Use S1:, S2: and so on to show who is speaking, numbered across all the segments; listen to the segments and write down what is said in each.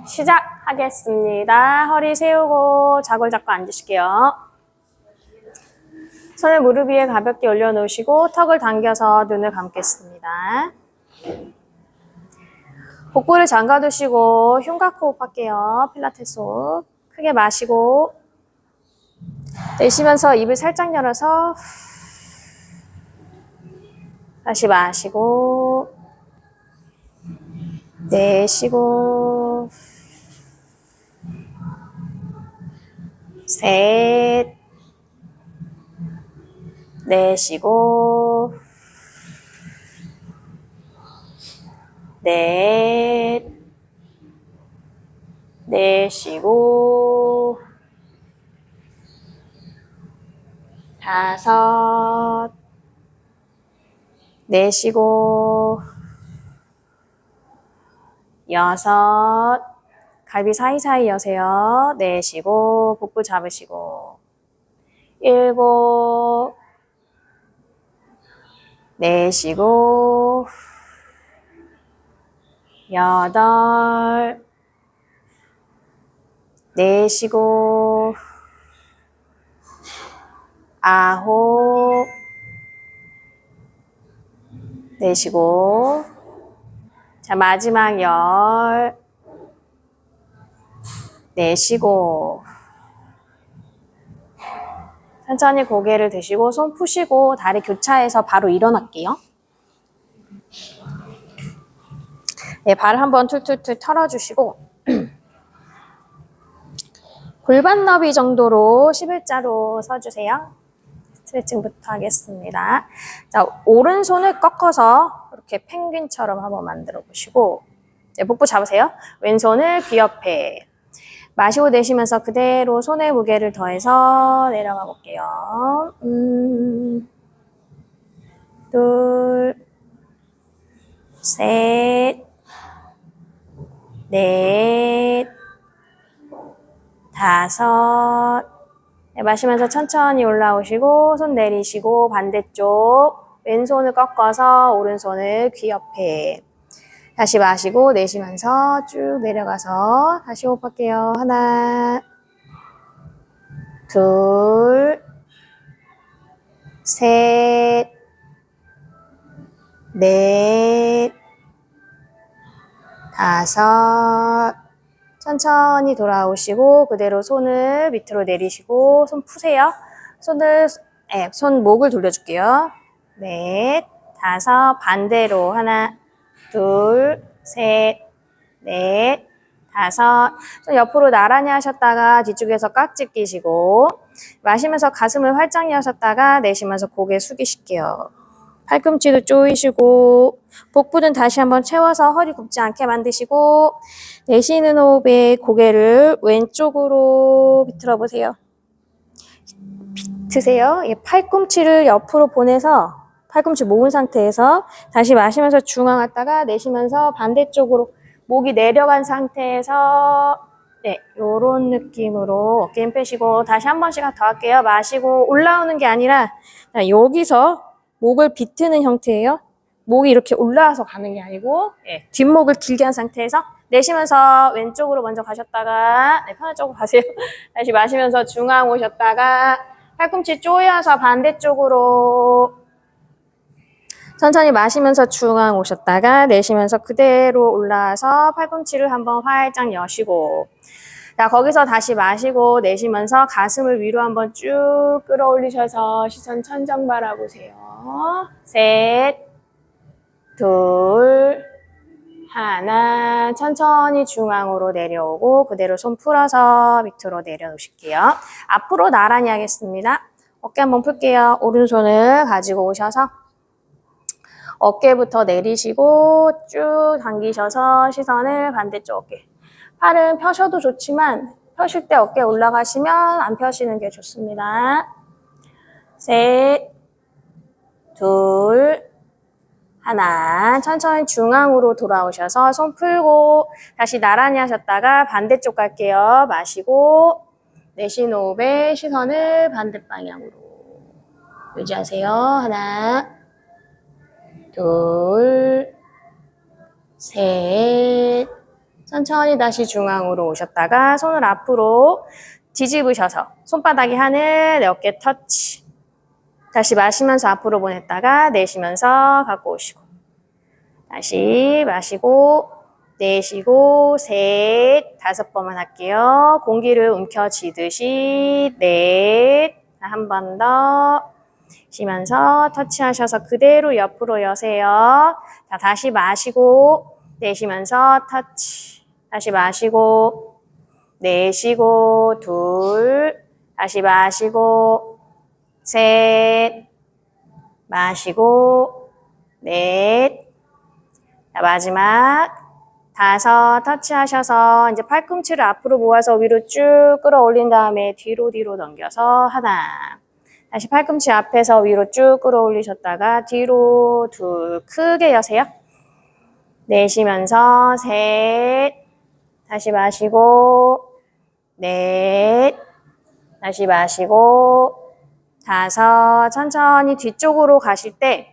S1: 시작하겠습니다. 허리 세우고 자골 잡고 앉으실게요. 손을 무릎 위에 가볍게 올려놓으시고 턱을 당겨서 눈을 감겠습니다. 복부를 잠가두시고 흉곽 호흡할게요. 필라테스 호흡. 크게 마시고 내쉬면서 입을 살짝 열어서 다시 마시고 내쉬고 셋 내쉬고 넷 내쉬고 다섯 내쉬고 여섯 갈비 사이사이 여세요. 내쉬고 복부 잡으시고 일곱 내쉬고 여덟 내쉬고 아홉 내쉬고 자 마지막 열 내쉬고 천천히 고개를 드시고 손 푸시고 다리 교차해서 바로 일어날게요. 네, 발 한번 툴툴툴 털어주시고 골반 너비 정도로 11자로 서주세요. 스트레칭부터 하겠습니다. 자, 오른손을 꺾어서 이렇게 펭귄처럼 한번 만들어 보시고 네, 복부 잡으세요. 왼손을 귀 옆에 마시고 내쉬면서 그대로 손의 무게를 더해서 내려가 볼게요. 둘, 셋, 넷, 다섯. 네, 마시면서 천천히 올라오시고 손 내리시고 반대쪽 왼손을 꺾어서 오른손을 귀 옆에 다시 마시고 내쉬면서 쭉 내려가서 다시 호흡할게요. 하나, 둘, 셋, 넷, 다섯. 천천히 돌아오시고 그대로 손을 밑으로 내리시고 손 푸세요. 손 목을 돌려줄게요. 넷, 다섯. 반대로 하나, 둘, 셋, 넷, 다섯. 손 옆으로 나란히 하셨다가 뒤쪽에서 깍지 끼시고 마시면서 가슴을 활짝 여셨다가 내쉬면서 고개 숙이실게요. 팔꿈치도 조이시고 복부는 다시 한번 채워서 허리 굽지 않게 만드시고 내쉬는 호흡에 고개를 왼쪽으로 비틀어 보세요. 비트세요. 팔꿈치를 옆으로 보내서 팔꿈치 모은 상태에서 다시 마시면서 중앙 왔다가 내쉬면서 반대쪽으로 목이 내려간 상태에서 네, 요런 느낌으로 어깨 힘 빼시고 다시 한 번씩 더 할게요. 마시고 올라오는 게 아니라 여기서 목을 비트는 형태예요. 목이 이렇게 올라와서 가는 게 아니고 네, 뒷목을 길게 한 상태에서 내쉬면서 왼쪽으로 먼저 가셨다가 네, 편한 쪽으로 가세요. 다시 마시면서 중앙 오셨다가 팔꿈치 조여서 반대쪽으로 천천히 마시면서 중앙 오셨다가 내쉬면서 그대로 올라와서 팔꿈치를 한번 활짝 여시고 자 거기서 다시 마시고 내쉬면서 가슴을 위로 한번 쭉 끌어올리셔서 시선 천정 바라보세요. 셋, 둘, 하나. 천천히 중앙으로 내려오고 그대로 손 풀어서 밑으로 내려놓으실게요. 앞으로 나란히 하겠습니다. 어깨 한번 풀게요. 오른손을 가지고 오셔서 어깨부터 내리시고 쭉 당기셔서 시선을 반대쪽 어깨. 팔은 펴셔도 좋지만 펴실 때 어깨 올라가시면 안 펴시는 게 좋습니다. 셋, 둘, 하나. 천천히 중앙으로 돌아오셔서 손 풀고 다시 나란히 하셨다가 반대쪽 갈게요. 마시고 내쉬는 호흡에 시선을 반대 방향으로 유지하세요. 하나, 둘, 셋, 천천히 다시 중앙으로 오셨다가 손을 앞으로 뒤집으셔서 손바닥이 하늘, 내 어깨 터치. 다시 마시면서 앞으로 보냈다가 내쉬면서 갖고 오시고. 다시 마시고 내쉬고 셋, 5번만 할게요. 공기를 움켜쥐듯이 넷, 한 번 더 쉬면서 터치하셔서 그대로 옆으로 여세요. 자, 다시 마시고 내쉬면서 터치. 다시 마시고 내쉬고 둘, 다시 마시고 셋, 마시고 넷, 자, 마지막 5 터치하셔서 이제 팔꿈치를 앞으로 모아서 위로 쭉 끌어올린 다음에 뒤로 넘겨서 하나, 다시 팔꿈치 앞에서 위로 쭉 끌어올리셨다가 뒤로 둘, 크게 여세요. 내쉬면서 셋, 다시 마시고 넷, 다시 마시고 5, 천천히 뒤쪽으로 가실 때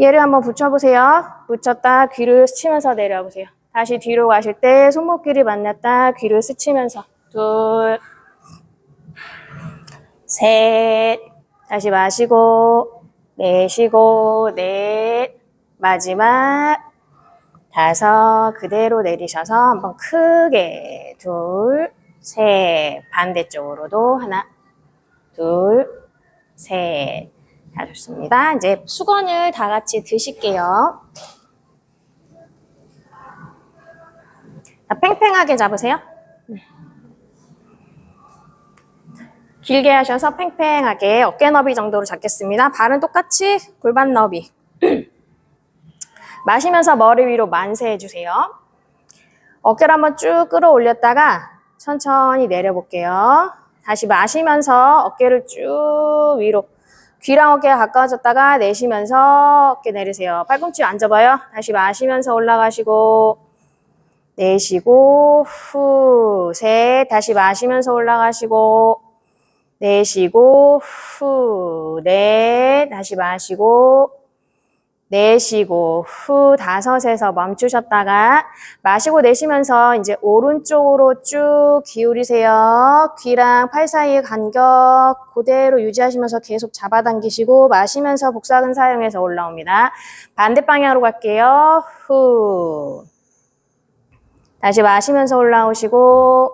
S1: 얘를 한번 붙여보세요. 붙였다 귀를 스치면서 내려보세요. 다시 뒤로 가실 때 손목끼리 만났다 귀를 스치면서 둘, 셋, 다시 마시고 내쉬고 넷, 마지막 5, 그대로 내리셔서 한번 크게 둘, 셋, 반대쪽으로도 하나, 둘, 셋. 자, 좋습니다. 이제 수건을 다 같이 드실게요. 자, 팽팽하게 잡으세요. 길게 하셔서 팽팽하게 어깨 너비 정도로 잡겠습니다. 발은 똑같이 골반 너비. 마시면서 머리 위로 만세 해주세요. 어깨를 한번 쭉 끌어올렸다가 천천히 내려볼게요. 다시 마시면서 어깨를 쭉 위로. 귀랑 어깨가 가까워졌다가 내쉬면서 어깨 내리세요. 팔꿈치 안 접어요. 다시 마시면서 올라가시고 내쉬고 후, 셋, 다시 마시면서 올라가시고 내쉬고 후, 넷, 다시 마시고 내쉬고 후, 5에서 멈추셨다가 마시고 내쉬면서 이제 오른쪽으로 쭉 기울이세요. 귀랑 팔 사이의 간격 그대로 유지하시면서 계속 잡아당기시고 마시면서 복사근 사용해서 올라옵니다. 반대 방향으로 갈게요. 후, 다시 마시면서 올라오시고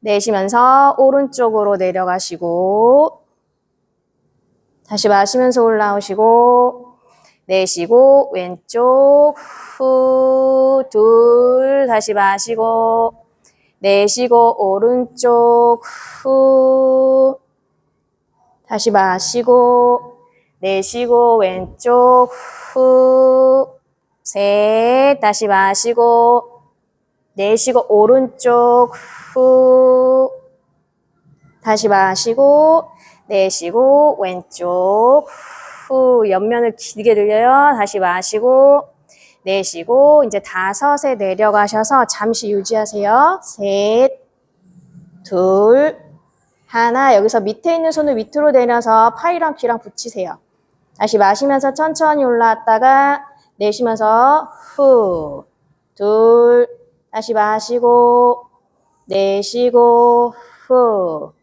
S1: 내쉬면서 오른쪽으로 내려가시고 다시 마시면서 올라오시고 내쉬고 왼쪽 후, 둘, 다시 마시고 내쉬고 오른쪽 후, 다시 마시고 내쉬고 왼쪽 후, 셋, 다시 마시고 내쉬고 오른쪽 후, 다시 마시고 내쉬고 왼쪽 후, 옆면을 길게 늘려요. 다시 마시고 내쉬고 이제 5에 내려가셔서 잠시 유지하세요. 셋, 둘, 하나. 여기서 밑에 있는 손을 밑으로 내려서 팔이랑 귀랑 붙이세요. 다시 마시면서 천천히 올라왔다가 내쉬면서 후, 둘, 다시 마시고 내쉬고 후,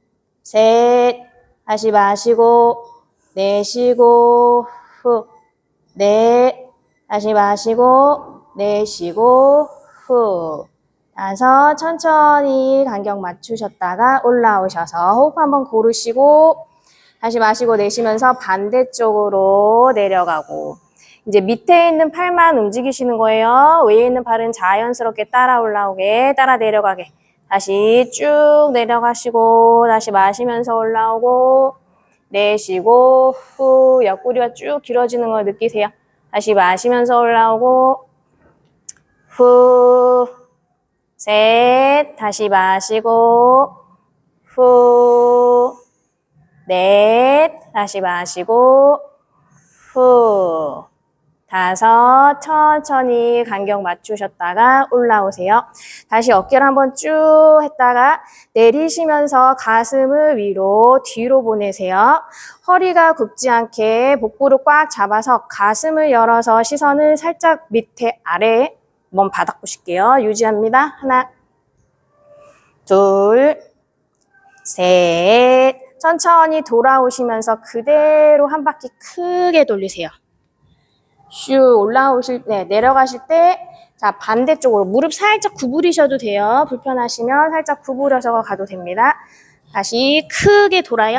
S1: 셋, 다시 마시고 내쉬고 후, 넷, 다시 마시고 내쉬고 후, 5, 천천히 간격 맞추셨다가 올라오셔서 호흡 한번 고르시고 다시 마시고 내쉬면서 반대쪽으로 내려가고 이제 밑에 있는 팔만 움직이시는 거예요. 위에 있는 팔은 자연스럽게 따라 올라오게, 따라 내려가게. 다시 쭉 내려가시고 다시 마시면서 올라오고 내쉬고 후, 옆구리가 쭉 길어지는 걸 느끼세요. 다시 마시면서 올라오고 후, 셋, 다시 마시고 후, 넷, 다시 마시고 후, 5, 천천히 간격 맞추셨다가 올라오세요. 다시 어깨를 한번 쭉 했다가 내리시면서 가슴을 위로 뒤로 보내세요. 허리가 굽지 않게 복부를 꽉 잡아서 가슴을 열어서 시선을 살짝 밑에 아래 한번 바닥 보실게요. 유지합니다. 하나, 둘, 셋. 천천히 돌아오시면서 그대로 한 바퀴 크게 돌리세요. 슉 올라오실 때, 내려가실 때, 자, 반대쪽으로 무릎 살짝 구부리셔도 돼요. 불편하시면 살짝 구부려서 가도 됩니다. 다시 크게 돌아요.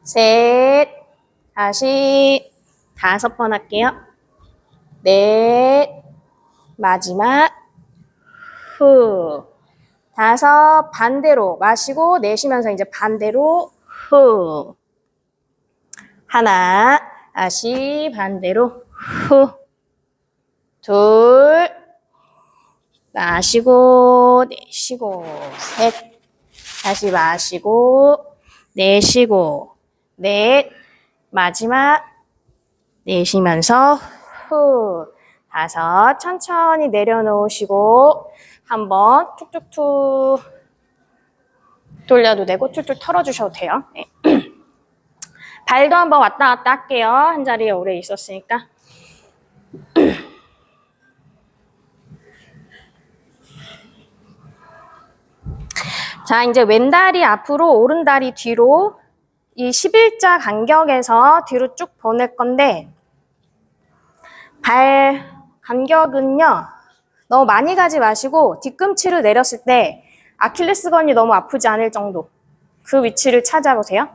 S1: 셋, 다시 5번 할게요. 넷, 마지막, 후. 5, 반대로 마시고 내쉬면서 이제 반대로 후. 하나, 다시 반대로 후. 둘, 마시고 내쉬고 셋, 다시 마시고 내쉬고 넷, 마지막 내쉬면서 후. 5, 천천히 내려놓으시고 한번 툭툭툭 돌려도 되고 툴툴 털어주셔도 돼요. 네. 발도 한번 왔다 갔다 할게요. 한 자리에 오래 있었으니까. 자, 이제 왼다리 앞으로 오른다리 뒤로 이 11자 간격에서 뒤로 쭉 보낼 건데 발 간격은요. 너무 많이 가지 마시고 뒤꿈치를 내렸을 때 아킬레스건이 너무 아프지 않을 정도 그 위치를 찾아보세요.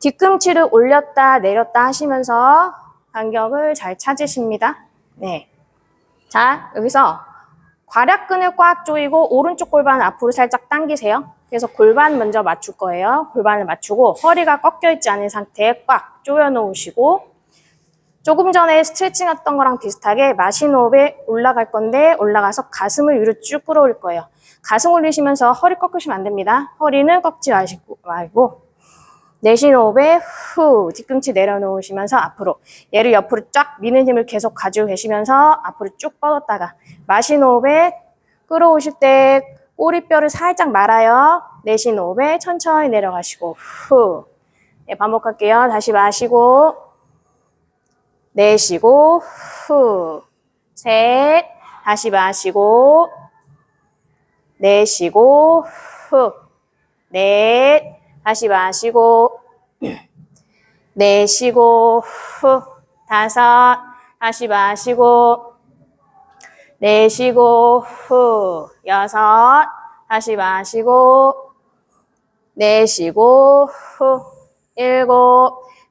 S1: 뒤꿈치를 올렸다 내렸다 하시면서 간격을 잘 찾으십니다. 네. 자, 여기서 괄약근을 꽉 조이고 오른쪽 골반 앞으로 살짝 당기세요. 그래서 골반 먼저 맞출 거예요. 골반을 맞추고 허리가 꺾여 있지 않은 상태에 꽉 조여 놓으시고 조금 전에 스트레칭 했던 거랑 비슷하게 마신 호흡에 올라갈 건데 올라가서 가슴을 위로 쭉 끌어올 거예요. 가슴 올리시면서 허리 꺾으시면 안 됩니다. 허리는 꺾지 말고 내쉬는 호흡에 후 뒤꿈치 내려놓으시면서 앞으로 얘를 옆으로 쫙 미는 힘을 계속 가지고 계시면서 앞으로 쭉 뻗었다가 마시는 호흡에 끌어오실 때 꼬리뼈를 살짝 말아요. 내쉬는 호흡에 천천히 내려가시고 후. 네, 반복할게요. 다시 마시고 내쉬고 후. 셋. 다시 마시고 내쉬고 후. 넷. 다시 마시고 내쉬고 후. 5. 다시 마시고 내쉬고 후. 6. 다시 마시고 내쉬고 후. 7.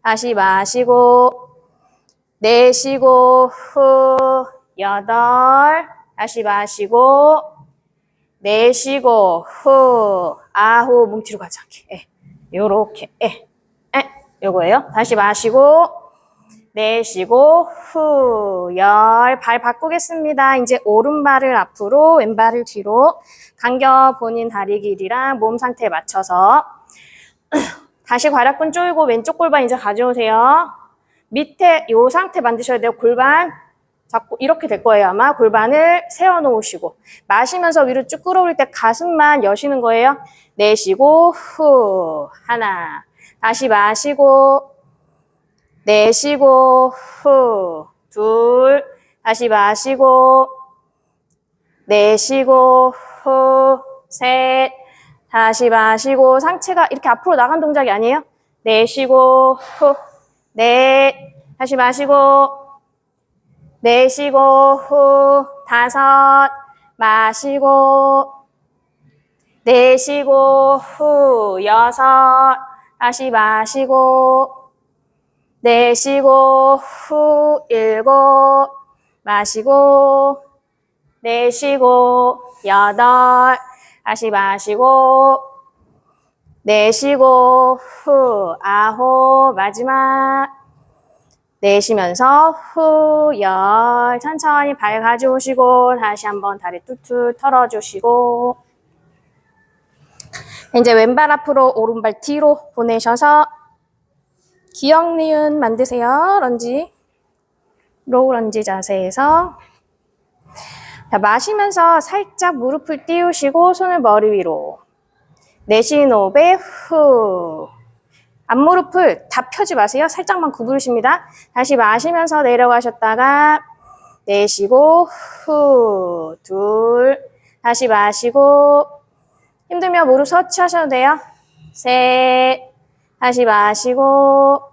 S1: 다시 마시고 내쉬고 후. 8. 다시 마시고 내쉬고 후. 9. 뭉치로 가지 않게. 요렇게. 요거예요. 다시 마시고 내쉬고 후. 10. 발 바꾸겠습니다. 이제 오른발을 앞으로 왼발을 뒤로 간격 본인 다리 길이랑 몸 상태에 맞춰서 다시 괄약근 조이고 왼쪽 골반 이제 가져오세요. 밑에 요 상태 만드셔야 돼요. 골반 잡고 이렇게 될 거예요. 아마 골반을 세워놓으시고 마시면서 위로 쭉 끌어올릴 때 가슴만 여시는 거예요. 내쉬고 후. 하나. 다시 마시고 내쉬고 후. 2. 다시 마시고 내쉬고 후. 3. 다시 마시고 상체가 이렇게 앞으로 나간 동작이 아니에요. 내쉬고 후. 4. 다시 마시고 내쉬고 후. 5. 마시고 내쉬고 후. 6. 다시 마시고 내쉬고 후. 7. 마시고 내쉬고 8. 다시 마시고 내쉬고 후. 9. 마지막 내쉬면서 후. 10. 천천히 발 가져오시고 다시 한번 다리 툭툭 털어주시고 이제 왼발 앞으로 오른발 뒤로 보내셔서 기역 니은 만드세요. 런지 로우 런지 자세에서 자, 마시면서 살짝 무릎을 띄우시고 손을 머리 위로 내쉬는 호흡에 후. 앞무릎을 다 펴지 마세요. 살짝만 구부리십니다. 다시 마시면서 내려가셨다가 내쉬고, 후, 둘. 다시 마시고, 힘들면 무릎 서치하셔도 돼요. 셋. 다시 마시고,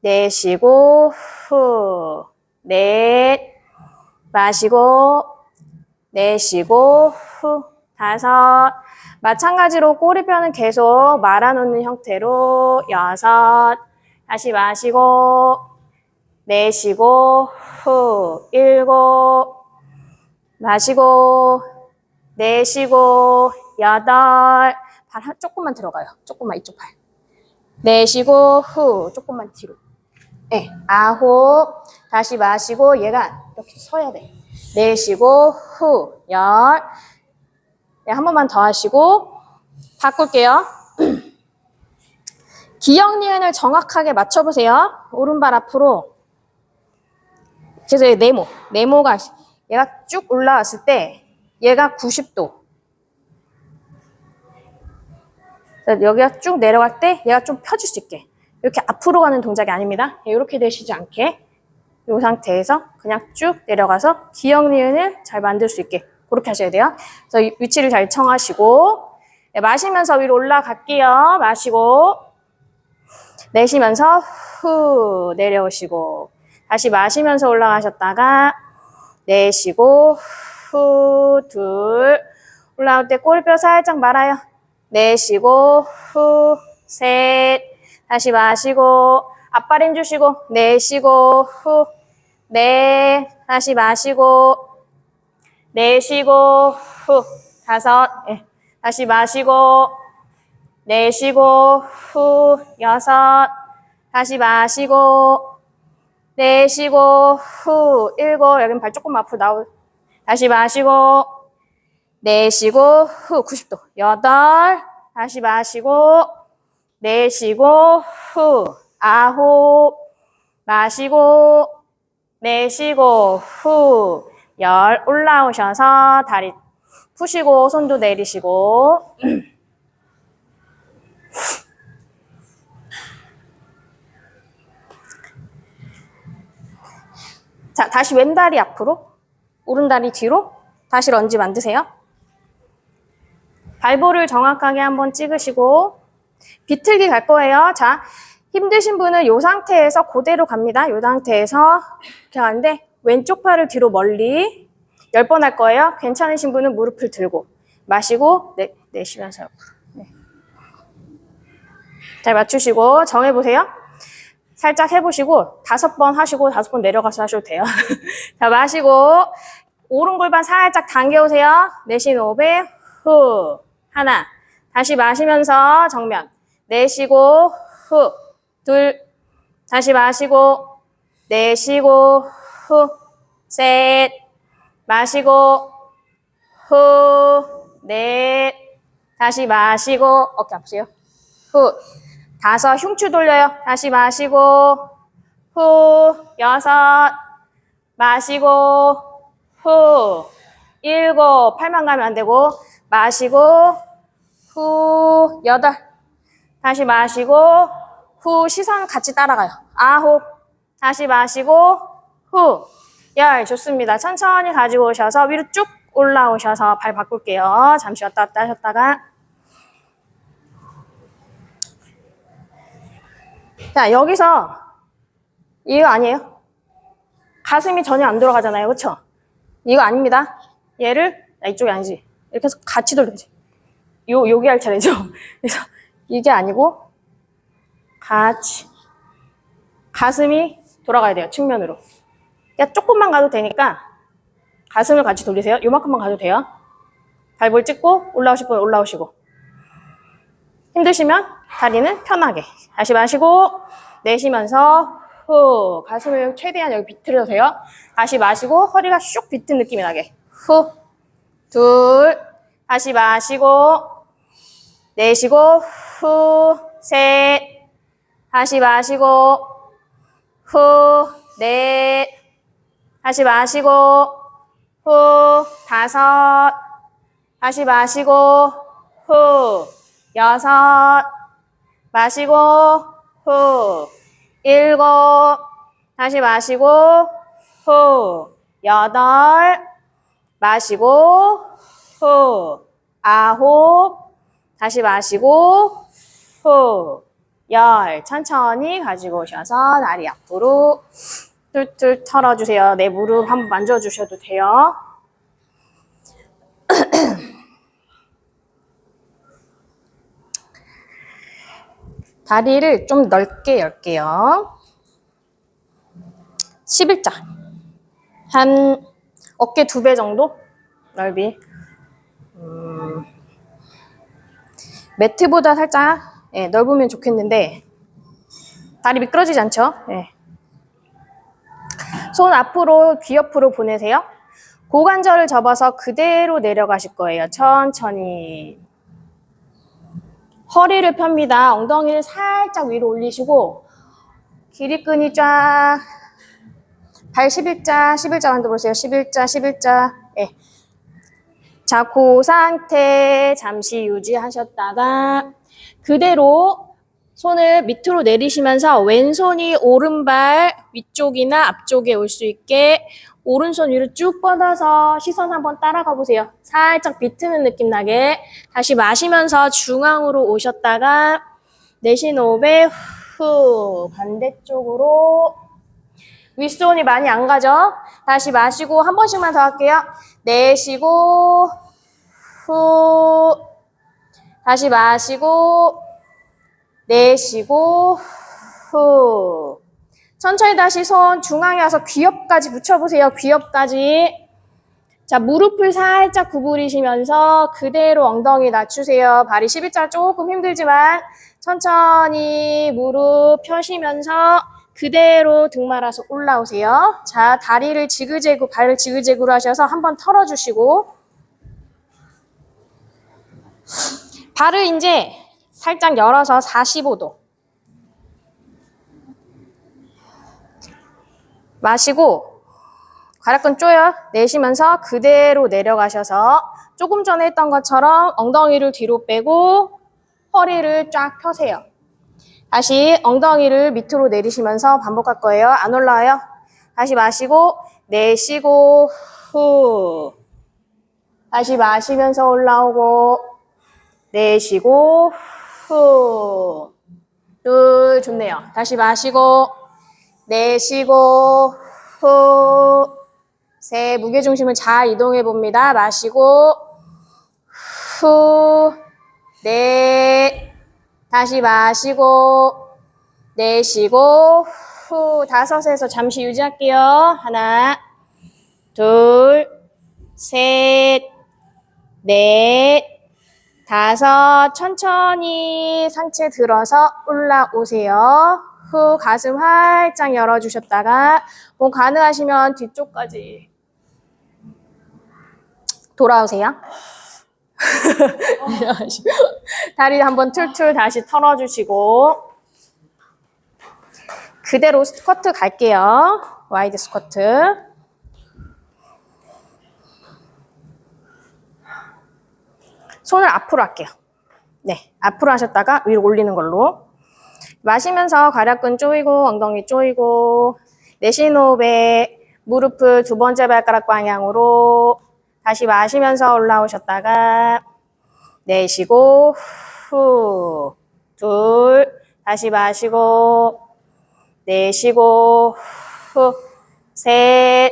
S1: 내쉬고, 후. 넷. 마시고, 내쉬고, 후. 다섯. 마찬가지로 꼬리뼈는 계속 말아놓는 형태로 여섯. 다시 마시고, 내쉬고, 후. 일곱. 마시고, 내쉬고, 여덟. 발 조금만 들어가요. 조금만 이쪽 발. 내쉬고, 후. 조금만 뒤로. 네, 아홉. 다시 마시고, 얘가 이렇게 서야 돼. 내쉬고, 후. 열. 네, 한 번만 더 하시고, 바꿀게요. 기역, 니은을 정확하게 맞춰보세요. 오른발 앞으로. 그래서 네모가, 얘가 쭉 올라왔을 때, 얘가 90도. 여기가 쭉 내려갈 때, 얘가 좀 펴질 수 있게. 이렇게 앞으로 가는 동작이 아닙니다. 이렇게 되시지 않게. 이 상태에서 그냥 쭉 내려가서 기역, 니은을 잘 만들 수 있게. 그렇게 하셔야 돼요. 그래서 위치를 잘 청하시고, 네, 마시면서 위로 올라갈게요. 마시고, 내쉬면서 후 내려오시고, 다시 마시면서 올라가셨다가 내쉬고 후 둘. 올라올 때 꼬리뼈 살짝 말아요. 내쉬고 후 셋. 다시 마시고 앞발 힘 주시고 내쉬고 후 넷. 다시 마시고 내쉬고 후 다섯. 네. 다시 마시고 내쉬고 후 여섯. 다시 마시고 내쉬고 후 일곱. 여긴 발 조금 앞으로 나올. 다시 마시고 내쉬고 후 90도. 여덟. 다시 마시고 내쉬고 후 아홉. 마시고 내쉬고 후 열. 올라오셔서 다리 푸시고 손도 내리시고 자, 다시 왼다리 앞으로, 오른다리 뒤로, 다시 런지 만드세요. 발볼을 정확하게 한번 찍으시고, 비틀기 갈 거예요. 자, 힘드신 분은 이 상태에서 그대로 갑니다. 이 상태에서 이렇게 가는데, 왼쪽 팔을 뒤로 멀리 10번 할 거예요. 괜찮으신 분은 무릎을 들고, 마시고, 내쉬면서 옆으로. 네. 잘 맞추시고, 정해보세요. 살짝 해보시고 5번 하시고 5번 내려가서 하셔도 돼요. 자, 마시고 오른 골반 살짝 당겨오세요. 내쉬는 호흡에 후 하나. 다시 마시면서 정면. 내쉬고 후 둘. 다시 마시고 내쉬고 후 셋. 마시고 후 넷. 다시 마시고 어깨 아프세요? 후 다섯. 흉추 돌려요. 다시 마시고 후 여섯. 마시고 후 일곱. 팔만 가면 안 되고 마시고 후 여덟. 다시 마시고 후 시선 같이 따라가요. 아홉. 다시 마시고 후 열. 좋습니다. 천천히 가지고 오셔서 위로 쭉 올라오셔서 발 바꿀게요. 잠시 왔다 갔다 하셨다가 자, 여기서 이거 아니에요? 가슴이 전혀 안 돌아가잖아요. 그쵸? 이거 아닙니다. 얘를 이쪽이 아니지. 이렇게 해서 같이 돌려야지. 여기 할 차례죠. 그래서 이게 아니고 같이 가슴이 돌아가야 돼요. 측면으로. 그냥 조금만 가도 되니까 가슴을 같이 돌리세요. 요만큼만 가도 돼요. 발볼 찍고 올라오실 분 올라오시고 힘드시면 다리는 편하게. 다시 마시고 내쉬면서 후 가슴을 최대한 여기 비틀어주세요. 다시 마시고 허리가 슉 비튼 느낌이 나게. 후 둘. 다시 마시고 내쉬고 후 셋. 다시 마시고 후 넷. 다시 마시고 후 다섯. 다시 마시고 후 여섯. 마시고 후 일곱. 다시 마시고 후 여덟, 마시고, 후, 아홉, 다시 마시고, 후, 열. 천천히 가지고 오셔서 다리 앞으로 툴툴 털어주세요. 내 무릎 한번 만져주셔도 돼요. 다리를 좀 넓게 열게요. 11자. 한 어깨 2배 정도 넓이. 매트보다 살짝 넓으면 좋겠는데 다리 미끄러지지 않죠? 손 앞으로 귀 옆으로 보내세요. 고관절을 접어서 그대로 내려가실 거예요. 천천히. 허리를 펴니다. 엉덩이를 살짝 위로 올리시고 길이끈이 쫙. 발 11자, 11자 만들어보세요. 11자, 11자. 자, 그 상태 잠시 유지하셨다가 그대로 손을 밑으로 내리시면서 왼손이 오른발 위쪽이나 앞쪽에 올 수 있게 오른손 위로 쭉 뻗어서 시선 한번 따라가 보세요. 살짝 비트는 느낌 나게. 다시 마시면서 중앙으로 오셨다가 내쉬는 호흡에 후 반대쪽으로. 윗손이 많이 안 가죠? 다시 마시고 한 번씩만 더 할게요. 내쉬고 후. 다시 마시고 내쉬고 후. 천천히 다시 손 중앙에 와서 귀 옆까지 붙여보세요. 귀 옆까지. 자, 무릎을 살짝 구부리시면서 그대로 엉덩이 낮추세요. 발이 11자 조금 힘들지만 천천히 무릎 펴시면서 그대로 등 말아서 올라오세요. 자, 다리를 지그재그, 발을 지그재그로 하셔서 한번 털어주시고 발을 이제 살짝 열어서 45도. 마시고 괄약근 조여 내쉬면서 그대로 내려가셔서 조금 전에 했던 것처럼 엉덩이를 뒤로 빼고 허리를 쫙 펴세요. 다시 엉덩이를 밑으로 내리시면서 반복할 거예요. 안 올라와요. 다시 마시고 내쉬고 후. 다시 마시면서 올라오고 내쉬고 후. 둘. 좋네요. 다시 마시고 내쉬고 후. 셋. 무게중심을 잘 이동해 봅니다. 마시고 후. 넷. 다시 마시고 내쉬고 후. 5에서 잠시 유지할게요. 하나, 둘, 셋, 넷, 5. 천천히 상체 들어서 올라오세요. 후. 가슴 활짝 열어주셨다가 몸 가능하시면 뒤쪽까지 돌아오세요. 다리 한번 툴툴 다시 털어주시고 그대로 스쿼트 갈게요. 와이드 스쿼트. 손을 앞으로 할게요. 네, 앞으로 하셨다가 위로 올리는 걸로. 마시면서 괄약근 조이고 엉덩이 조이고 내쉬는 호흡에 무릎을 2번째 발가락 방향으로. 다시 마시면서 올라오셨다가 내쉬고 후. 둘. 다시 마시고 내쉬고 후. 셋.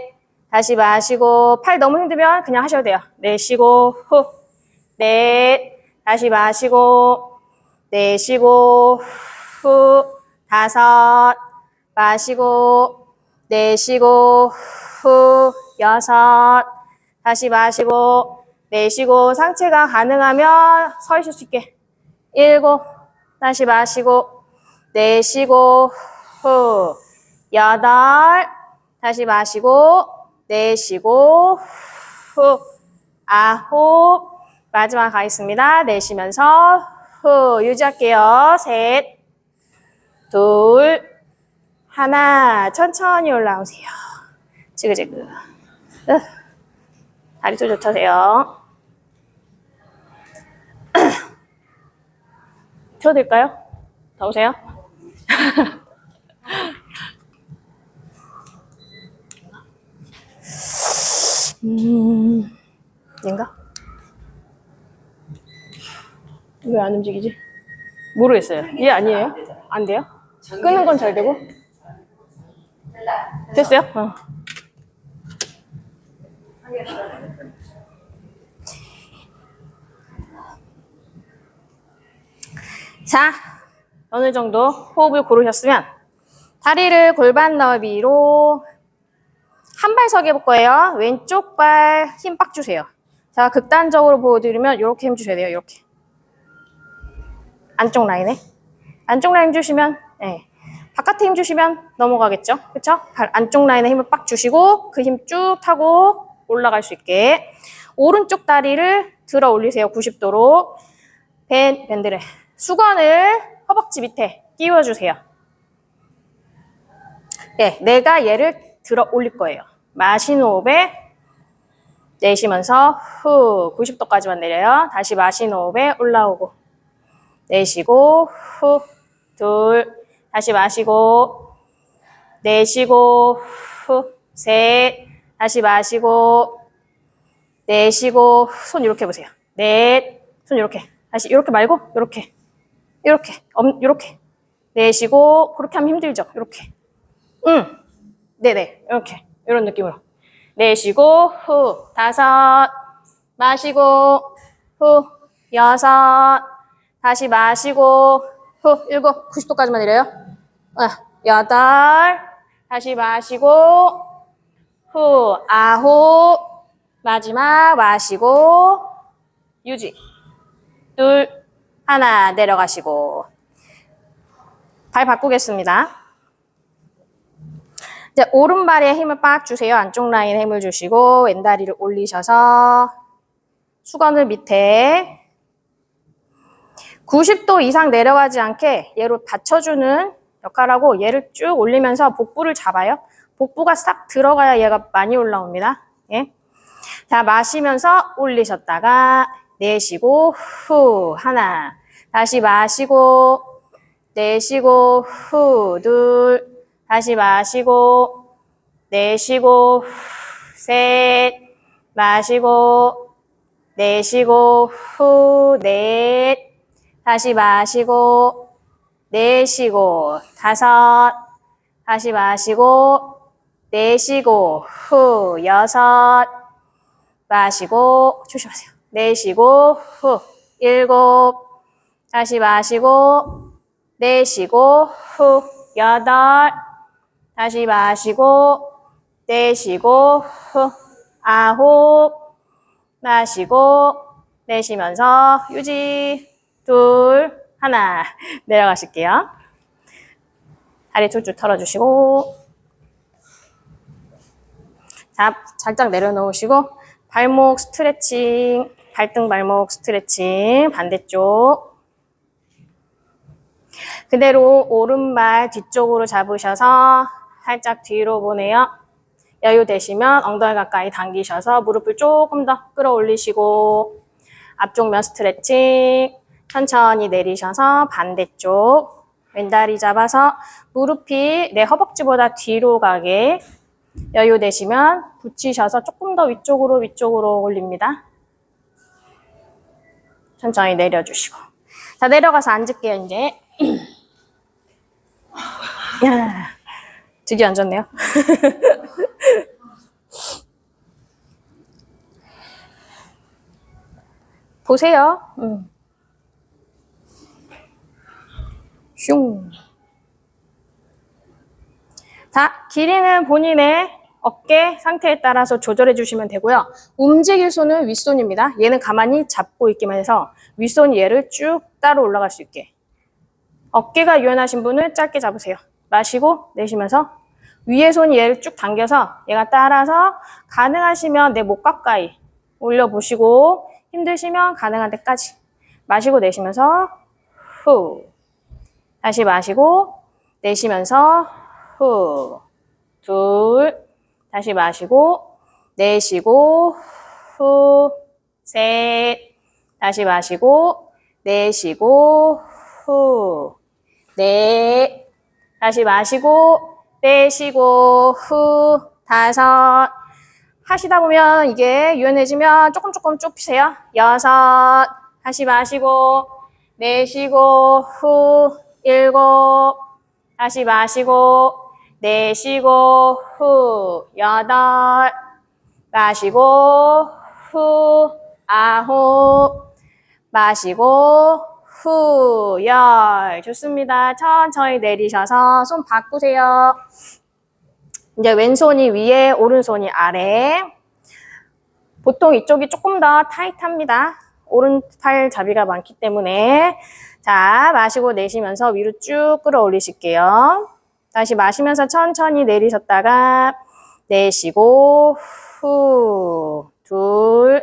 S1: 다시 마시고 팔 너무 힘들면 그냥 하셔도 돼요. 내쉬고 후. 넷. 다시 마시고 내쉬고 후. 5. 마시고 내쉬고 후. 6. 다시 마시고 내쉬고 상체가 가능하면 서 있을 수 있게 7. 다시 마시고 내쉬고 후. 8. 다시 마시고 내쉬고 후. 9. 마지막 가겠습니다. 내쉬면서 후. 유지할게요. 셋, 둘, 하나. 천천히 올라오세요. 지그재그. 다리 좀 젖혀세요. 펴드릴까요? 더 오세요. 얘인가? 왜 안 움직이지? 모르겠어요. 얘 아니에요? 안 돼요? 끄는 건 잘 되고? 됐어요? 어. 자, 어느 정도 호흡을 고르셨으면 다리를 골반 너비로 한 발 서게 해볼 거예요. 왼쪽 발 힘 빡 주세요. 자, 극단적으로 보여드리면 이렇게 힘 주셔야 돼요. 이렇게. 안쪽 라인에. 안쪽 라인 주시면, 네. 바깥에 힘 주시면 넘어가겠죠? 그쵸? 발 안쪽 라인에 힘을 빡 주시고 그 힘 쭉 타고 올라갈 수 있게. 오른쪽 다리를 들어 올리세요. 90도로. 밴드를. 수건을 허벅지 밑에 끼워주세요. 네, 내가 얘를 들어 올릴 거예요. 마시는 호흡에 내쉬면서 후 90도까지만 내려요. 다시 마시는 호흡에 올라오고 내쉬고 후 둘 다시 마시고 내쉬고 후 셋 다시 마시고 내쉬고 손 이렇게 해보세요. 넷 손 이렇게 다시 이렇게 말고 이렇게 이렇게 내쉬고 그렇게 하면 힘들죠. 이렇게 네네 이렇게 이런 느낌으로 내쉬고 후 다섯 마시고 후 여섯 다시 마시고 후 일곱 90도까지만 내려요. 여덟 다시 마시고 후 아홉 마지막 마시고 유지 둘 하나 내려가시고 발 바꾸겠습니다. 이제 오른발에 힘을 빡 주세요. 안쪽 라인에 힘을 주시고 왼다리를 올리셔서 수건을 밑에 90도 이상 내려가지 않게 얘로 받쳐주는 역할하고 얘를 쭉 올리면서 복부를 잡아요. 복부가 싹 들어가야 얘가 많이 올라옵니다. 예. 자, 마시면서 올리셨다가 내쉬고 후 하나 다시 마시고 내쉬고 후 둘 다시 마시고 내쉬고 셋 마시고 내쉬고 후 넷 다시 마시고 내쉬고 다섯 다시 마시고 내쉬고 후 여섯 마시고 조심하세요. 내쉬고 후 일곱 다시 마시고 내쉬고 후 여덟 다시 마시고 내쉬고 후 아홉 마시고 내쉬면서 유지 둘 하나 내려가실게요. 다리 툴툴 털어주시고 자 살짝 내려놓으시고 발목 스트레칭 발등 발목 스트레칭 반대쪽 그대로 오른발 뒤쪽으로 잡으셔서 살짝 뒤로 보내요. 여유 되시면 엉덩이 가까이 당기셔서 무릎을 조금 더 끌어올리시고 앞쪽 면 스트레칭 천천히 내리셔서 반대쪽 왼다리 잡아서 무릎이 내 허벅지보다 뒤로 가게 여유 되시면 붙이셔서 조금 더 위쪽으로 올립니다. 천천히 내려주시고 자 내려가서 앉을게요. 이제 야, 드디어 앉았네요. 보세요. 슝. 자, 길이는 본인의 어깨 상태에 따라서 조절해 주시면 되고요. 움직일 손은 윗손입니다. 얘는 가만히 잡고 있기만 해서 윗손이 얘를 쭉 따로 올라갈 수 있게. 어깨가 유연하신 분은 짧게 잡으세요. 마시고 내쉬면서 위에 손이 얘를 쭉 당겨서 얘가 따라서 가능하시면 내 목 가까이 올려보시고 힘드시면 가능한 데까지 마시고 내쉬면서 후 다시 마시고 내쉬면서 후 둘 다시 마시고 내쉬고 후 셋 다시 마시고 내쉬고 후 넷 다시 마시고 내쉬고 후 다섯 하시다 보면 이게 유연해지면 조금 쭉 피세요. 6, 다시 마시고, 내쉬고, 후, 7, 다시 마시고, 내쉬고, 후, 8, 마시고, 후, 9, 마시고, 후, 10. 좋습니다. 천천히 내리셔서 손 바꾸세요. 이제 왼손이 위에, 오른손이 아래. 보통 이쪽이 조금 더 타이트합니다. 오른팔 잡이가 많기 때문에. 자, 마시고 내쉬면서 위로 쭉 끌어올리실게요. 다시 마시면서 천천히 내리셨다가 내쉬고 후, 2,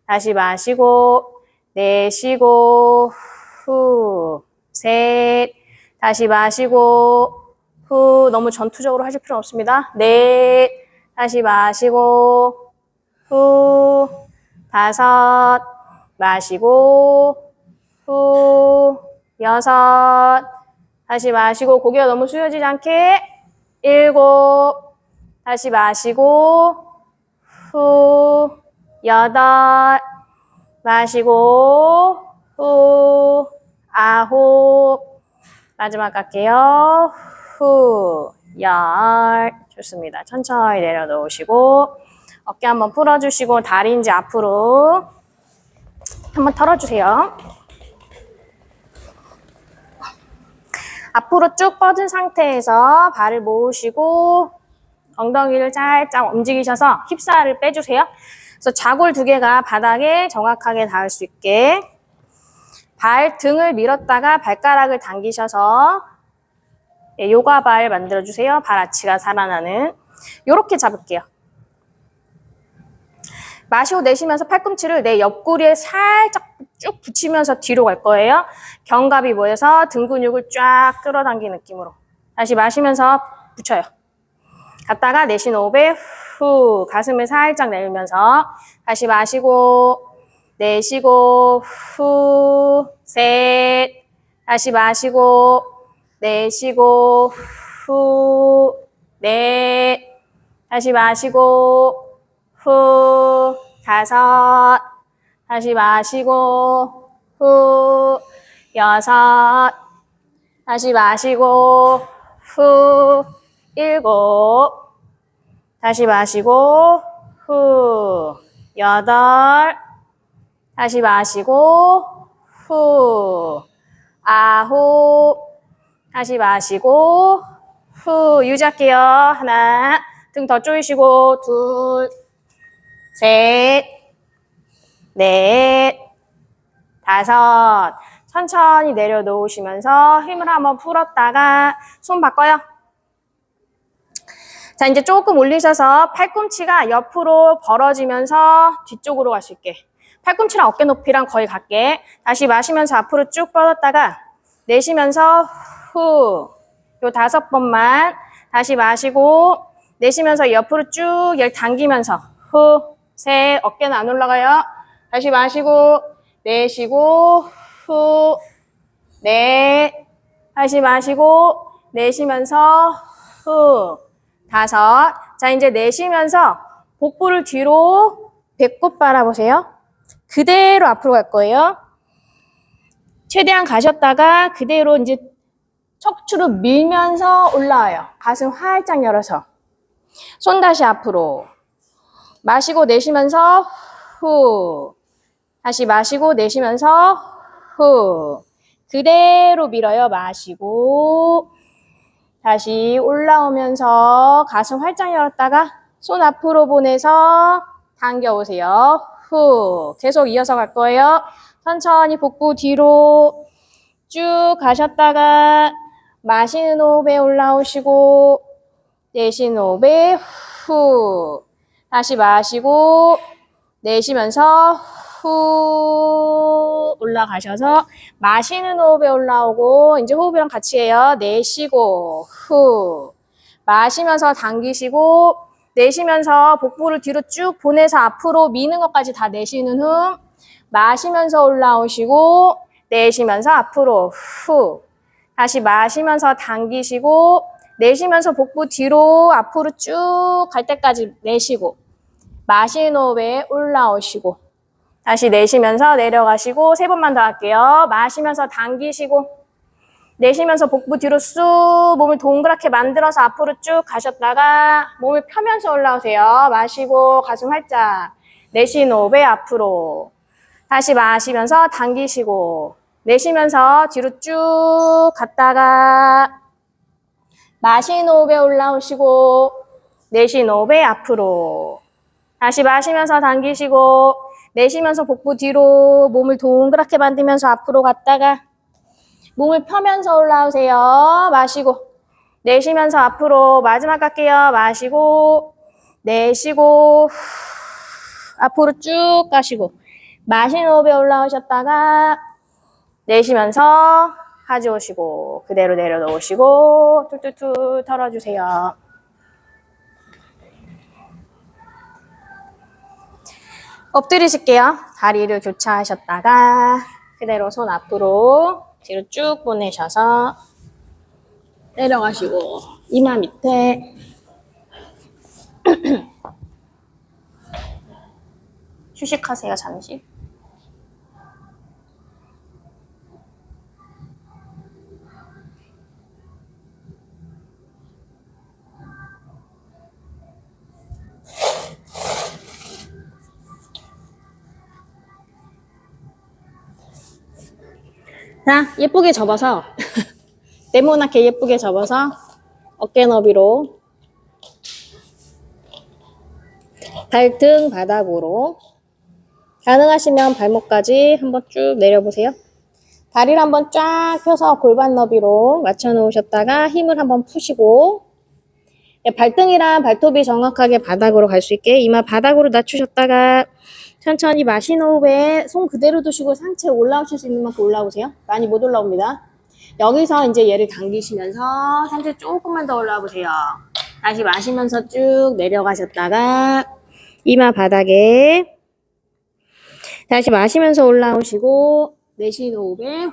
S1: 다시 마시고 내쉬고 후, 3, 다시 마시고 후, 너무 전투적으로 하실 필요는 없습니다. 4, 다시 마시고 후, 5, 마시고 후, 6, 다시 마시고 고개가 너무 숙여지지 않게 7, 다시 마시고 후, 8, 마시고 후, 9, 마지막 갈게요. 후, 10. 좋습니다. 천천히 내려놓으시고 어깨 한번 풀어주시고 다리 이제 앞으로 한번 털어주세요. 앞으로 쭉 뻗은 상태에서 발을 모으시고 엉덩이를 살짝 움직이셔서 힙살을 빼주세요. 그래서 자골 2개가 바닥에 정확하게 닿을 수 있게 등을 밀었다가 발가락을 당기셔서 요가발 만들어주세요. 발 아치가 살아나는. 요렇게 잡을게요. 마시고 내쉬면서 팔꿈치를 내 옆구리에 살짝 쭉 붙이면서 뒤로 갈 거예요. 견갑이 모여서 등 근육을 쫙 끌어당기는 느낌으로. 다시 마시면서 붙여요. 갔다가 내쉬는 호흡에 후, 가슴을 살짝 내밀면서 다시 마시고 내쉬고 후, 3, 다시 마시고 내쉬고 후, 4, 다시 마시고 후, 5, 다시 마시고 후, 6, 다시 마시고 후, 7, 다시 마시고 후, 8, 다시 마시고 후, 9, 다시 마시고 후, 유지할게요. 하나, 등 더 조이시고 2, 3, 4, 5. 천천히 내려놓으시면서 힘을 한번 풀었다가 손 바꿔요. 자, 이제 조금 올리셔서 팔꿈치가 옆으로 벌어지면서 뒤쪽으로 갈 수 있게. 팔꿈치랑 어깨 높이랑 거의 같게. 다시 마시면서 앞으로 쭉 뻗었다가 내쉬면서 후. 요 5번만. 다시 마시고 내쉬면서 옆으로 쭉 열 당기면서 후. 3. 어깨는 안 올라가요. 다시 마시고 내쉬고 후. 4. 다시 마시고 내쉬면서 후. 5. 자, 이제 내쉬면서 복부를 뒤로 배꼽 바라보세요. 그대로 앞으로 갈 거예요. 최대한 가셨다가 그대로 이제 척추로 밀면서 올라와요. 가슴 활짝 열어서. 손 다시 앞으로. 마시고 내쉬면서 후. 다시 마시고 내쉬면서 후. 그대로 밀어요. 마시고 다시 올라오면서 가슴 활짝 열었다가 손 앞으로 보내서 당겨오세요. 후. 계속 이어서 갈 거예요. 천천히 복부 뒤로 쭉 가셨다가 마시는 호흡에 올라오시고 내쉬는 호흡에 후. 다시 마시고 내쉬면서 후 올라가셔서 마시는 호흡에 올라오고 이제 호흡이랑 같이 해요. 내쉬고 후. 마시면서 당기시고 내쉬면서 복부를 뒤로 쭉 보내서 앞으로 미는 것까지 다 내쉬는 후. 마시면서 올라오시고 내쉬면서 앞으로 후. 다시 마시면서 당기시고 내쉬면서 복부 뒤로 앞으로 쭉 갈 때까지 내쉬고 마신 호흡에 올라오시고 다시 내쉬면서 내려가시고 3번만 더 할게요. 마시면서 당기시고 내쉬면서 복부 뒤로 쑥 몸을 동그랗게 만들어서 앞으로 쭉 가셨다가 몸을 펴면서 올라오세요. 마시고 가슴 활짝 내쉬는 호흡에 앞으로 다시 마시면서 당기시고 내쉬면서 뒤로 쭉 갔다가 마시는 호흡에 올라오시고 내쉬는 호흡에 앞으로 다시 마시면서 당기시고 내쉬면서 복부 뒤로 몸을 동그랗게 만들면서 앞으로 갔다가 몸을 펴면서 올라오세요. 마시고 내쉬면서 앞으로 마지막 갈게요. 마시고 내쉬고 앞으로 쭉 가시고 마시는 호흡에 올라오셨다가 내쉬면서 가져오시고 그대로 내려놓으시고 툴툴툴 털어주세요. 엎드리실게요. 다리를 교차하셨다가 그대로 손 앞으로 뒤로 쭉 보내셔서 내려가시고 이마 밑에 휴식하세요. 잠시. 자, 예쁘게 접어서 네모나게 예쁘게 접어서 어깨 너비로 발등 바닥으로 가능하시면 발목까지 한번 쭉 내려보세요. 다리를 한번 쫙 펴서 골반 너비로 맞춰 놓으셨다가 힘을 한번 푸시고 발등이랑 발톱이 정확하게 바닥으로 갈 수 있게 이마 바닥으로 낮추셨다가 천천히 마시는 호흡에 손 그대로 두시고 상체 올라오실 수 있는 만큼 올라오세요. 많이 못 올라옵니다. 여기서 이제 얘를 당기시면서 상체 조금만 더 올라와 보세요. 다시 마시면서 쭉 내려가셨다가 이마 바닥에 다시 마시면서 올라오시고 내쉬는 호흡에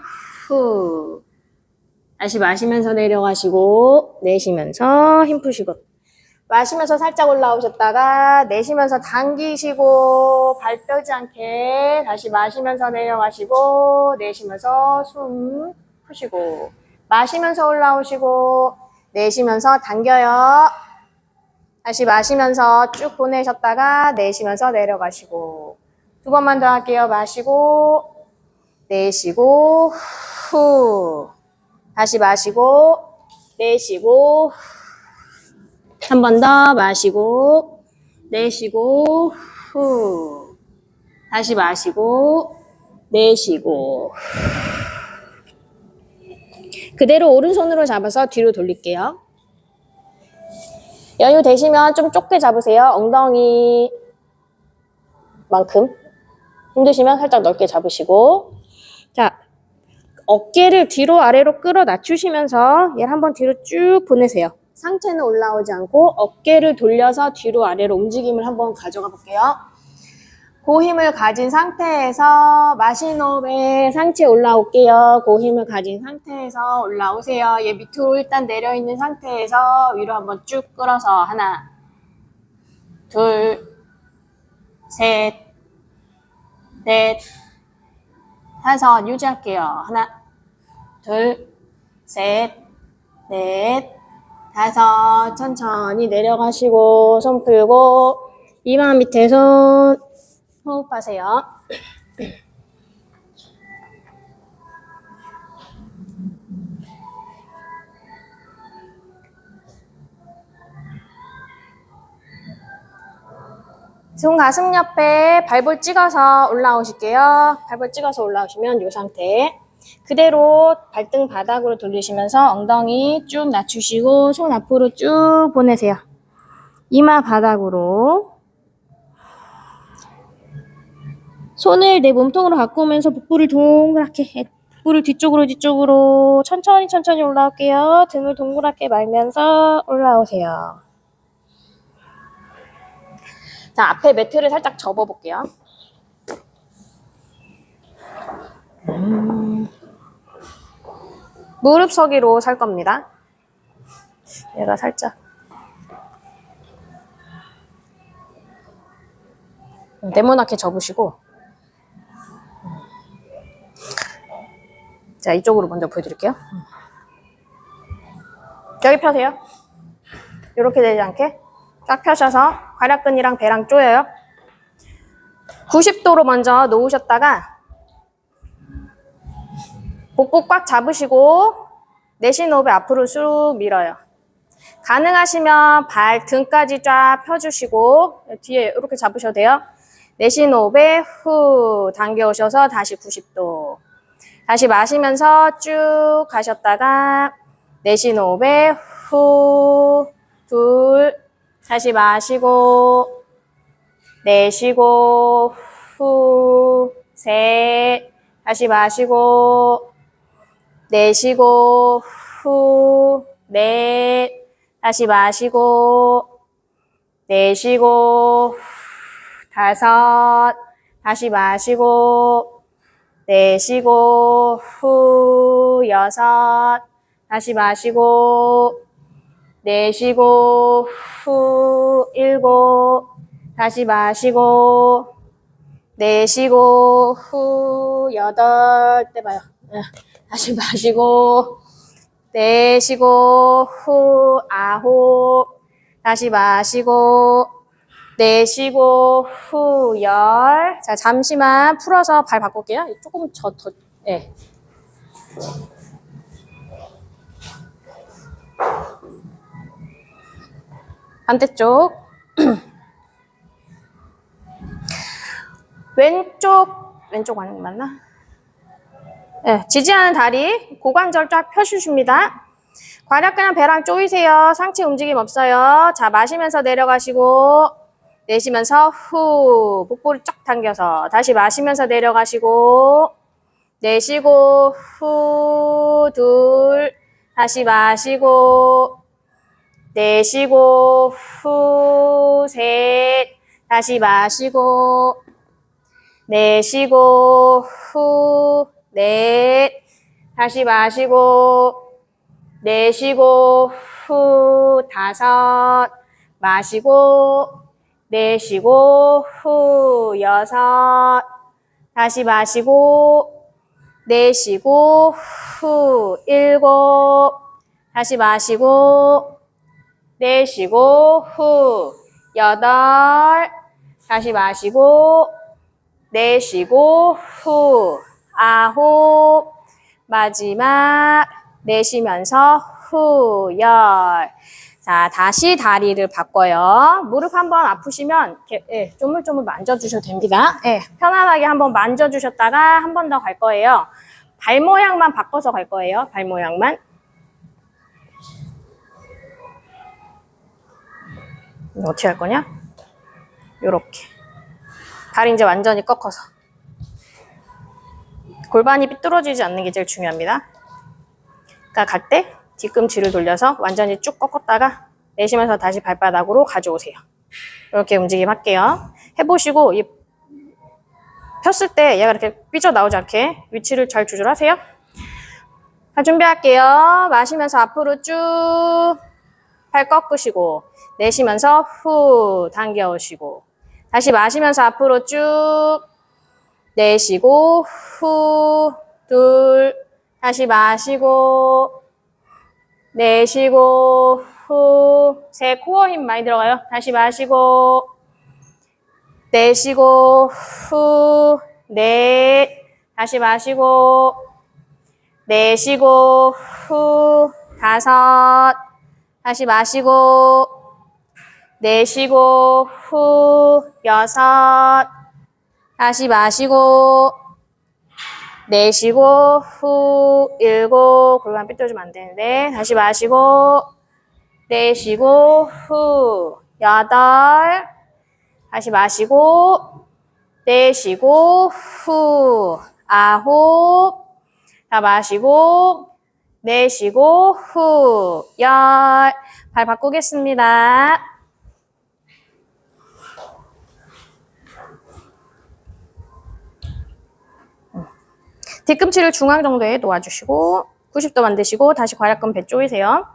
S1: 후 다시 마시면서 내려가시고 내쉬면서 힘 푸시고 마시면서 살짝 올라오셨다가 내쉬면서 당기시고 발 펴지 않게 다시 마시면서 내려가시고 내쉬면서 숨 푸시고 마시면서 올라오시고 내쉬면서 당겨요. 다시 마시면서 쭉 보내셨다가 내쉬면서 내려가시고 2번만 더 할게요. 마시고 내쉬고 후 다시 마시고 내쉬고 한 번 더 마시고 내쉬고 후 다시 마시고 내쉬고 그대로 오른손으로 잡아서 뒤로 돌릴게요. 여유 되시면 좀 좁게 잡으세요. 엉덩이만큼 힘드시면 살짝 넓게 잡으시고 자 어깨를 뒤로 아래로 끌어 낮추시면서 얘를 한번 뒤로 쭉 보내세요. 상체는 올라오지 않고 어깨를 돌려서 뒤로 아래로 움직임을 한번 가져가 볼게요. 그 힘을 가진 상태에서 마시는 호흡에 상체 올라올게요. 그 힘을 가진 상태에서 올라오세요. 얘 밑으로 일단 내려있는 상태에서 위로 한번 쭉 끌어서 하나 둘 셋 넷 다섯 유지할게요. 하나 둘 셋 넷 다섯 천천히 내려가시고 손 풀고 이마 밑에 손 호흡하세요. 손 가슴 옆에 발볼 찍어서 올라오실게요. 발볼 찍어서 올라오시면 이 상태 그대로 발등 바닥으로 돌리시면서 엉덩이 쭉 낮추시고 손 앞으로 쭉 보내세요. 이마 바닥으로 손을 내 몸통으로 갖고 오면서 복부를 동그랗게 복부를 뒤쪽으로 천천히 올라올게요. 등을 동그랗게 말면서 올라오세요. 자, 앞에 매트를 살짝 접어볼게요. 무릎 서기로 살 겁니다. 얘가 살짝 네모나게 접으시고. 자, 이쪽으로 먼저 보여드릴게요. 여기 펴세요. 이렇게 되지 않게 쫙 펴셔서 괄약근이랑 배랑 조여요. 90도로 먼저 놓으셨다가 복부 꽉 잡으시고 내쉬는 호흡에 앞으로 쑥 밀어요. 가능하시면 발 등까지 쫙 펴주시고 뒤에 이렇게 잡으셔도 돼요. 내쉬는 호흡에 후 당겨오셔서 다시 90도. 다시 마시면서 쭉 가셨다가 내쉬는 호흡에 후, 둘, 다시 마시고 내쉬고 후, 셋, 다시 마시고 내쉬고 후, 넷, 다시 마시고 내쉬고 다섯, 다시 마시고 내쉬고 후, 여섯, 다시 마시고 내쉬고 후, 일곱, 다시 마시고 내쉬고 후, 여덟 때 봐요. 다시 마시고 내쉬고 후, 아홉, 다시 마시고 내쉬고 후, 열. 자, 잠시만 풀어서 발 바꿀게요. 조금 더, 예. 반대쪽. 왼쪽 맞나? 네, 지지하는 다리, 고관절 쫙 펴주십니다. 괄약근이랑 배랑 조이세요. 상체 움직임 없어요. 자, 마시면서 내려가시고, 내쉬면서 후, 복부를 쫙 당겨서, 다시 마시면서 내려가시고, 내쉬고 후, 둘, 다시 마시고, 내쉬고 후, 셋, 다시 마시고 내쉬고 후, 넷, 다시 마시고 내쉬고 후, 다섯, 마시고 내쉬고 후, 여섯, 다시 마시고 내쉬고 후, 일곱, 다시 마시고 내쉬고 후, 여덟, 다시 마시고 내쉬고 후, 아홉, 마지막 내쉬면서 후, 열. 자, 다시 다리를 바꿔요. 무릎 한번 아프시면 이렇게 쪼물쪼물 만져주셔도 됩니다. 편안하게 한번 만져주셨다가 한 번 더 갈 거예요. 발 모양만 바꿔서 갈 거예요. 발 모양만. 어떻게 할 거냐? 요렇게. 발 이제 완전히 꺾어서. 골반이 삐뚤어지지 않는 게 제일 중요합니다. 그러니까 갈 때 뒤꿈치를 돌려서 완전히 쭉 꺾었다가 내쉬면서 다시 발바닥으로 가져오세요. 이렇게 움직임 할게요. 해보시고 폈을 때 얘가 이렇게 삐져나오지 않게 위치를 잘 조절하세요. 자, 준비할게요. 마시면서 앞으로 쭉 팔 꺾으시고 내쉬면서 후 당겨오시고 다시 마시면서 앞으로 쭉 내쉬고 후, 둘, 다시 마시고 내쉬고 후, 셋. 코어 힘 많이 들어가요. 다시 마시고 내쉬고 후, 넷, 다시 마시고 내쉬고 후, 다섯, 다시 마시고 내쉬고 후, 여섯, 다시 마시고 내쉬고 후, 일곱. 골반 삐뚤어지면 안 되는데 다시 마시고 내쉬고 후, 여덟, 다시 마시고 내쉬고 후, 아홉, 다 마시고 내쉬고 후, 열. 발 바꾸겠습니다. 뒤꿈치를 중앙 정도에 놓아주시고 90도 만드시고 다시 괄약근 배 조이세요.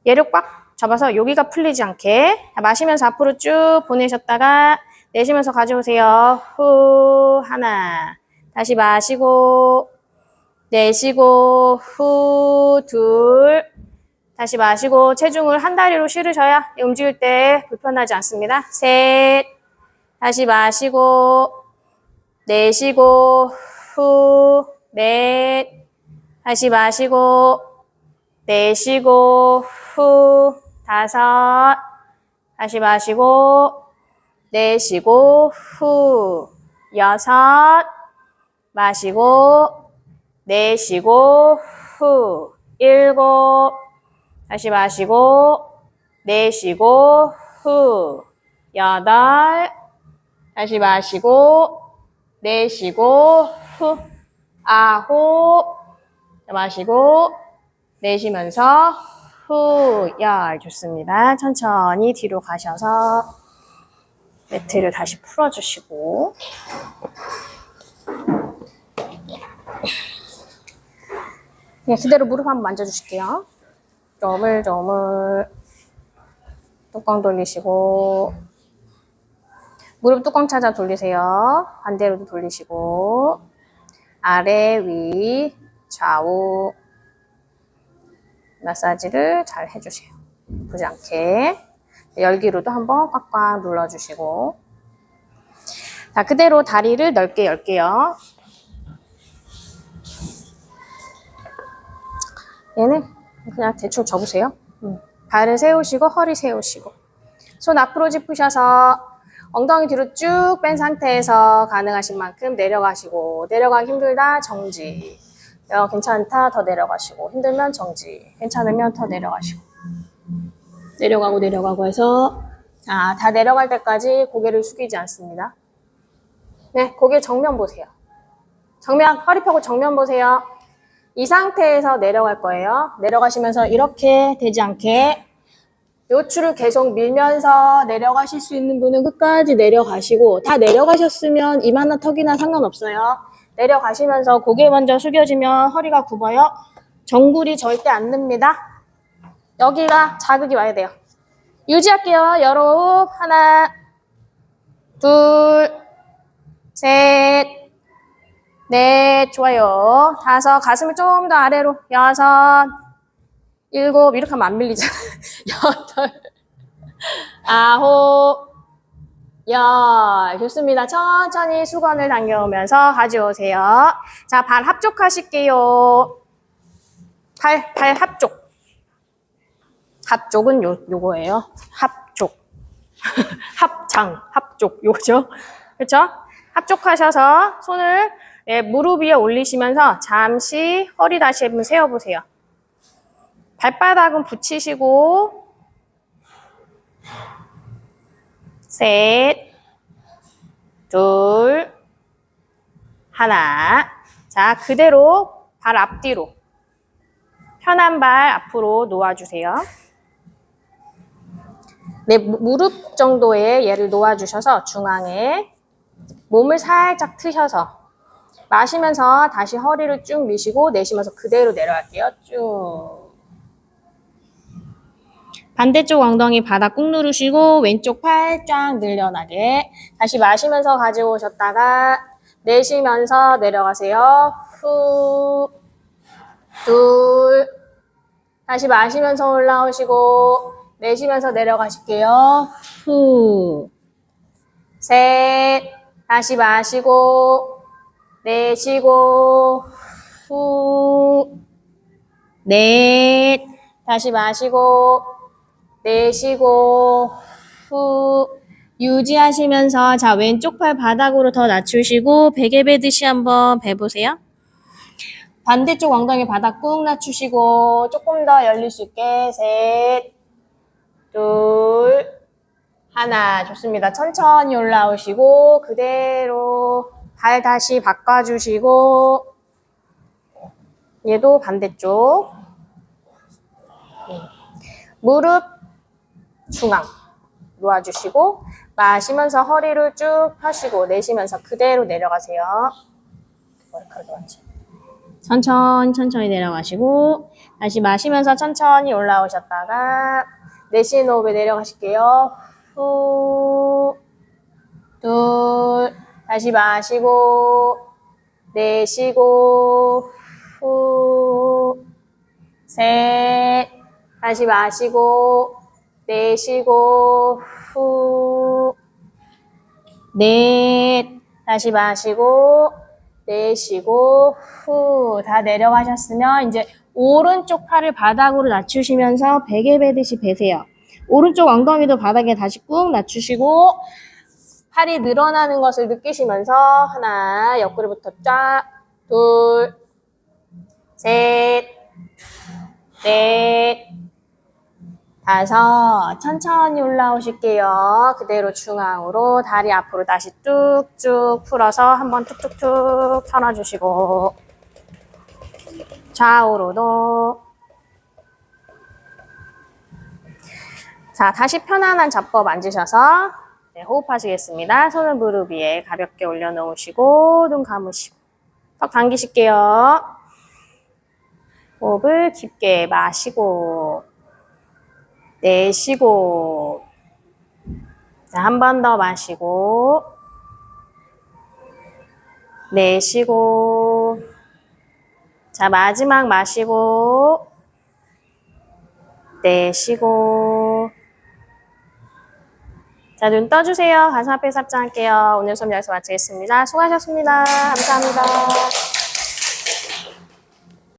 S1: 얘를 꽉 잡아서 여기가 풀리지 않게 마시면서 앞으로 쭉 보내셨다가 내쉬면서 가져오세요. 후, 하나. 다시 마시고, 내쉬고, 후, 둘. 다시 마시고, 체중을 한 다리로 실으셔야 움직일 때 불편하지 않습니다. 셋. 다시 마시고, 내쉬고, 후, 넷. 다시 마시고, 내쉬고, 후, 다섯. 다시 마시고, 내쉬고, 후, 여섯. 마시고, 내쉬고, 후, 일곱. 다시 마시고, 내쉬고, 후, 여덟. 다시 마시고, 내쉬고, 후, 아홉. 마시고, 내쉬면서, 후, 열. 좋습니다. 천천히 뒤로 가셔서 매트를 다시 풀어주시고. 네, 그대로 무릎 한번 만져주실게요. 조물조물. 뚜껑 돌리시고. 무릎 뚜껑 찾아 돌리세요. 반대로도 돌리시고. 아래, 위, 좌우. 마사지를 잘 해주세요. 아프지 않게. 열기로도 한번 꽉꽉 눌러주시고. 자, 그대로 다리를 넓게 열게요. 얘는 그냥 대충 접으세요. 발을 세우시고 허리 세우시고 손 앞으로 짚으셔서 엉덩이 뒤로 쭉 뺀 상태에서 가능하신 만큼 내려가시고 내려가기 힘들다 정지. 괜찮다 더 내려가시고 힘들면 정지. 괜찮으면 더 내려가시고 내려가고 해서 자, 다 내려갈 때까지 고개를 숙이지 않습니다. 네, 고개 정면 보세요. 정면 허리 펴고 정면 보세요. 이 상태에서 내려갈 거예요. 내려가시면서 이렇게 되지 않게 요추를 계속 밀면서 내려가실 수 있는 분은 끝까지 내려가시고 다 내려가셨으면 이마나 턱이나 상관없어요. 내려가시면서 고개 먼저 숙여지면 허리가 굽어요. 정굴이 절대 안 늡니다. 여기가 자극이 와야 돼요. 유지할게요. 여러 호흡. 하나, 둘, 셋, 넷, 좋아요. 다섯, 가슴을 좀 더 아래로. 여섯, 일곱, 이렇게 하면 안 밀리잖아. 여덟, 아홉, 열. 좋습니다. 천천히 수건을 당겨오면서 가져오세요. 자, 발 합족하실게요. 발 합족. 합족은 요거예요. 합족. 합장, 합족. 요거죠. 그렇죠? 합족하셔서 손을 무릎 위에 올리시면서 잠시 허리 다시 한번 세워보세요. 발바닥은 붙이시고 셋, 둘, 하나. 자, 그대로 발 앞뒤로 편한 발 앞으로 놓아주세요. 네, 무릎 정도의 얘를 놓아주셔서 중앙에 몸을 살짝 트셔서 마시면서 다시 허리를 쭉 미시고 내쉬면서 그대로 내려갈게요. 쭉. 반대쪽 엉덩이 바닥 꾹 누르시고 왼쪽 팔 쫙 늘려나게 다시 마시면서 가져오셨다가 내쉬면서 내려가세요. 후, 둘, 다시 마시면서 올라오시고 내쉬면서 내려가실게요. 후, 셋, 다시 마시고 내쉬고 후, 넷, 다시 마시고 내쉬고 후, 유지하시면서 자, 왼쪽 팔 바닥으로 더 낮추시고 베개 베듯이 한번 베보세요. 반대쪽 엉덩이 바닥 꾹 낮추시고 조금 더 열릴 수 있게 셋, 둘, 하나. 좋습니다. 천천히 올라오시고 그대로 발 다시 바꿔주시고 얘도 반대쪽 무릎 중앙 놓아주시고 마시면서 허리를 쭉 펴시고 내쉬면서 그대로 내려가세요. 머리카락이 왔지. 천천히 내려가시고 다시 마시면서 천천히 올라오셨다가 내쉬는 호흡에 내려가실게요. 후, 둘, 다시 마시고, 내쉬고, 후, 셋, 다시 마시고, 내쉬고, 후, 넷, 다시 마시고, 내쉬고, 후. 다 내려가셨으면 이제 오른쪽 팔을 바닥으로 낮추시면서 베개 베듯이 베세요. 오른쪽 엉덩이도 바닥에 다시 꾹 낮추시고, 팔이 늘어나는 것을 느끼시면서 하나, 옆구리부터 쫙, 둘, 셋, 넷, 다섯, 천천히 올라오실게요. 그대로 중앙으로 다리 앞으로 다시 뚝쭉 풀어서 한번 툭툭툭 털어주시고 좌우로도. 자, 다시 편안한 잡법 앉으셔서 네, 호흡하시겠습니다. 손을 무릎 위에 가볍게 올려놓으시고 눈 감으시고 턱 당기실게요. 호흡을 깊게 마시고 내쉬고 한 번 더 마시고 내쉬고 자 마지막 마시고 내쉬고 자 눈 떠주세요. 가슴 앞에 삽장할게요. 오늘 수업 여기서 마치겠습니다. 수고하셨습니다. 감사합니다.